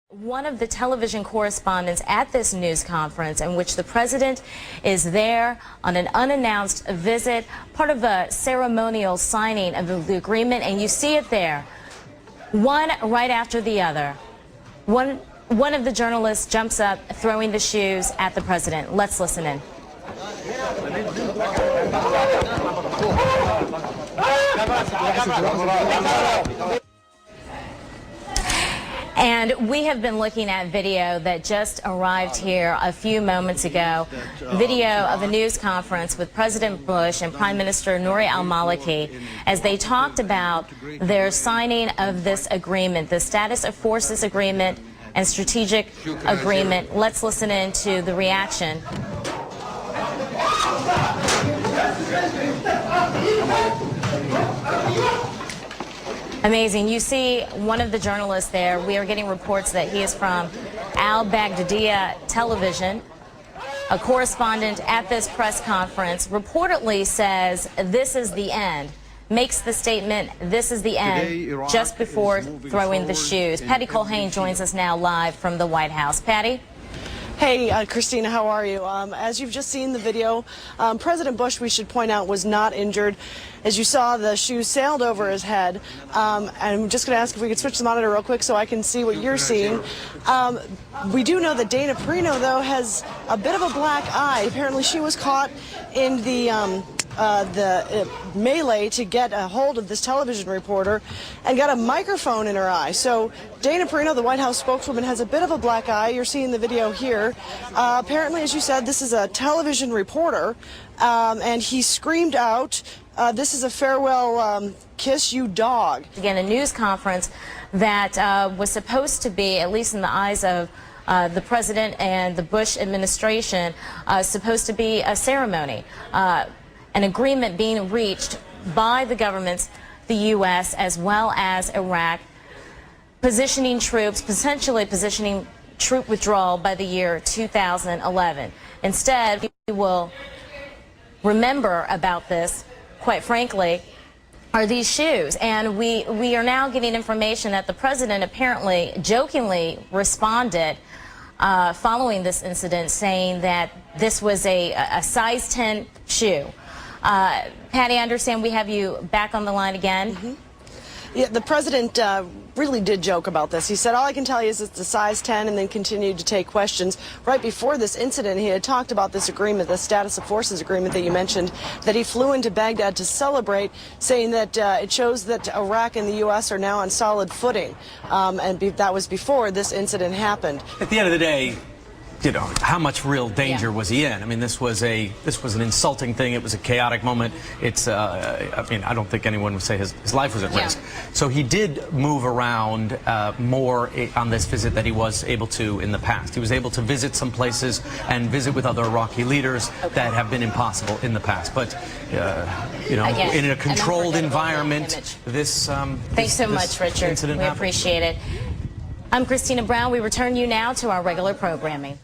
One of the television correspondents at this news conference in which the president is there on an unannounced visit, part of a ceremonial signing of the agreement, and you see it there, one right after the other. One of the journalists jumps up, throwing the shoes at the president. Let's listen in. And we have been looking at video that just arrived here a few moments ago, video of a news conference with President Bush and Prime Minister Nouri al-Maliki as they talked about their signing of this agreement, the Status of Forces Agreement and Strategic Agreement. Let's listen in to the reaction. Amazing. You see one of the journalists there. We are getting reports that he is from al-Baghdadiya television. A correspondent at this press conference reportedly says this is the end, makes the statement, this is the end, just before throwing the shoes. Patty Colhane joins us now live from the White House. Patty? Hey, Christina, how are you? As you've just seen the video, President Bush, we should point out, was not injured. As you saw, the shoes sailed over his head. And I'm just going to ask if we could switch the monitor real quick so I can see what you're seeing. We do know that Dana Perino, though, has a bit of a black eye. Apparently, she was caught in the melee to get a hold of this television reporter and got a microphone in her eye. So Dana Perino, the White House spokeswoman, has a bit of a black eye. You're seeing the video here. Apparently, as you said, this is a television reporter, and he screamed out, "This is a farewell kiss, you dog." Again, a news conference that was supposed to be, at least in the eyes of the president and the Bush administration, supposed to be a ceremony. An agreement being reached by the governments, the U.S. as well as Iraq, positioning troops, potentially positioning troop withdrawal by the year 2011. Instead, we will remember about this, quite frankly, are these shoes. And we are now getting information that the president apparently jokingly responded following this incident, saying that this was a size 10 shoe. Patty, I understand we have you back on the line again. Mm-hmm. Yeah, the president really did joke about this. He said, all I can tell you is it's a size 10, and then continued to take questions. Right before this incident, he had talked about this agreement, the Status of Forces Agreement that you mentioned, that he flew into Baghdad to celebrate, saying that it shows that Iraq and the U.S. are now on solid footing. And that was before this incident happened. At the end of the day, you know, how much real danger was he in? I mean, this was an insulting thing. It was a chaotic moment. It's I mean, I don't think anyone would say his life was at risk. So he did move around more on this visit than he was able to in the past. He was able to visit some places and visit with other Iraqi leaders that have been impossible in the past. But you know, again, in a controlled environment, this thanks so much, Richard. We appreciate it. I'm Christina Brown. We return you now to our regular programming.